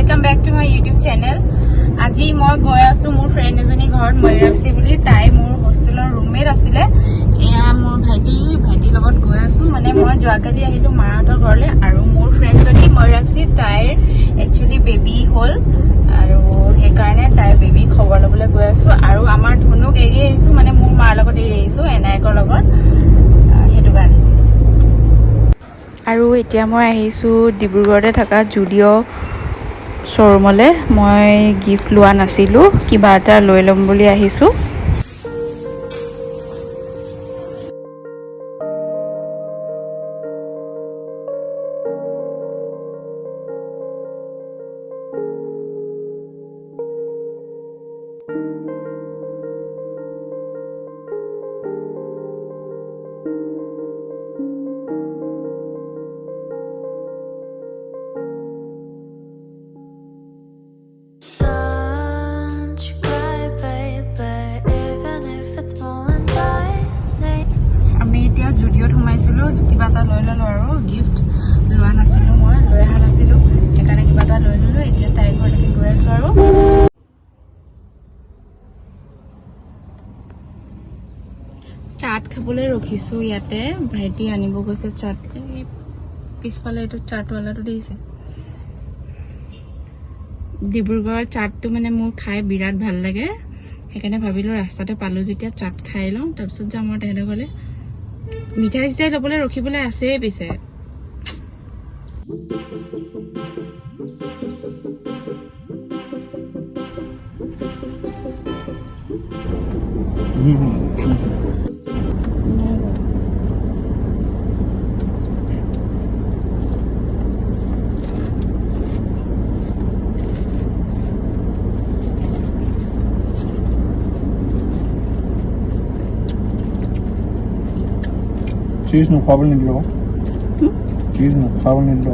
Welcome back to my YouTube channel. आज मैं गई आसो मोर फ्रेंड एजनी घर मयूराक्षी बुली ताई मोर होस्टेलर रूममेट आसिले एया मोर भाइटी लगत गई आसो माने मैं जोवाकाली आहिलो माहतर घरले आरो मोर फ्रेंड जनी मयूराक्षी ताइर एक्चुअली बेबी होल आरो हे कारणे ताइर बेबी खबर लबले गई आसो आरो आमार धनुक एरि आइसो माने मोर मार लगत एरि आइसो एनायकर लगत हेतु कारणे आरो एतिया मैं आहिसु डिब्रुगढ़ते थाका जुडिओ शोरूमले मैं गिफ्ट लोआ नासिलु किबा एटा লৈ লম বুলি আহিसु। जुडिओत सोमाइसिलो किबा एटा লৈ ললো আৰু गिफ्ट লোৱা নাছিলো মই লৈ আহা নাছিলো সেইকাৰণে কিবা এটা লৈ ললো এতিয়া তাইৰ ঘৰলৈকে গৈ আছো আৰু চাট খাবলৈ ৰখিছো ইয়াতে ভাইটি আনিব গৈছে চাট পিছফালে এইটো চাটৱালাটো দিছে ডিব্ৰুগড়ৰ চাটটো মানে মোৰ খাই বিৰাট ভাল লাগে সেইকাৰণে ভাবিলো ৰাস্তাতে পালো যেতিয়া চাট খাই লওঁ তাৰপিছত যাম আৰু তেহেঁতৰ ঘৰলৈ मिठाई चिठाई लबले रखिबले आसे पिसे चीज नो खावल नहीं लो चीज नो खावल नहीं लो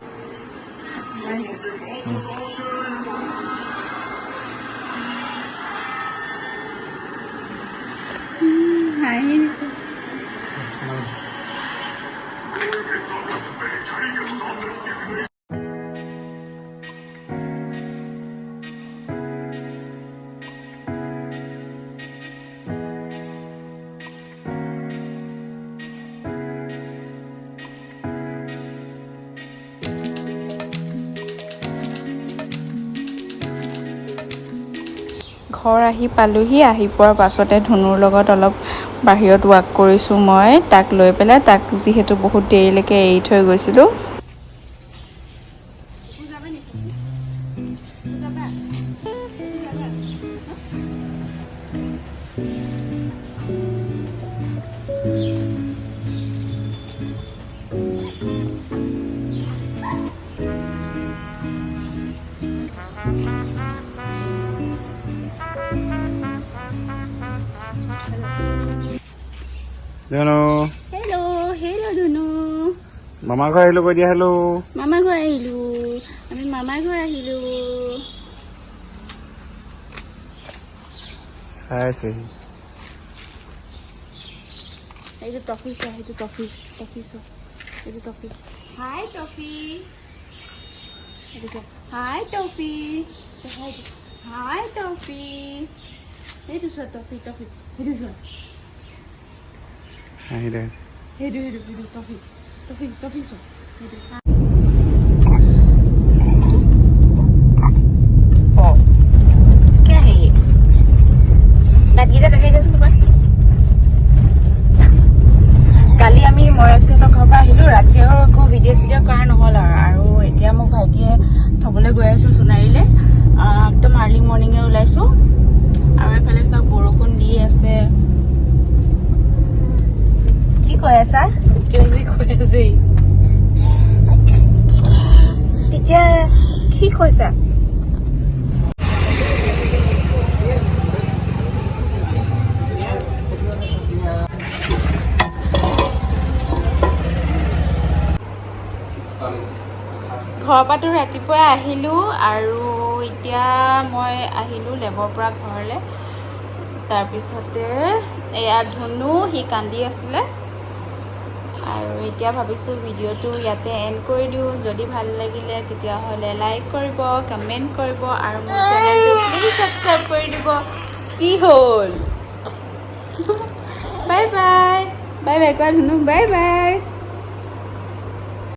घर आহি পালোহি আহি পোৱাৰ পাছতে ধনুৰ লগত অলপ বাহিৰত ৱাক কৰিছো মই তাক লৈ পেলাই তাক যিহেতু বহুত দেৰিলৈকে এৰি থৈ গৈছিলো हेलो हेलो हेलो धनु मामा घर आइलो কৈ দিয়া हेलो मामा घर आइलु আমি मामा घर आइलु চাইছে এইটো টফি সো এইটো টফি সো এইটো টফি হাই টফি এইটো হাই টফি হাই টফি এইটো সো টফি এইটো সো আহি দে এইটো টফি সো এইটো কালি আমি মৰাক্সিহঁতৰ ঘৰৰ পৰা আহিলো ৰাতি আৰু একো ভিডিঅ' চিডিঅ' কৰা নহ'ল আৰু এতিয়া মোক ভাইটিয়ে থবলৈ গৈ আছে সোণাৰীলৈ একদম আৰ্লি মৰ্ণিঙে ওলাইছো আৰু এফালে চাওক বৰষুণ দি আছে কি কৈ আছা কিবা কিবি কৈ আছে তেতিয়া কি কৈছা ঘৰৰ পৰাতো ৰাতিপুৱাই আহিলোঁ আৰু এতিয়া মই আহিলোঁ লেবৰ পৰা ঘৰলৈ তাৰপিছতে এয়া ধুনু সি কান্দি আছিলে আৰু এতিয়া ভাবিছোঁ ভিডিঅ'টো ইয়াতে এণ্ড কৰি দিওঁ যদি ভাল লাগিলে তেতিয়াহ'লে লাইক কৰিব কমেণ্ট কৰিব আৰু মোৰ চেনেলটো প্লিজ ছাবস্ক্ৰাইব কৰি দিব কি হ'ল বাই বাই বাই বাই কোৱা ধুনু বাই বাই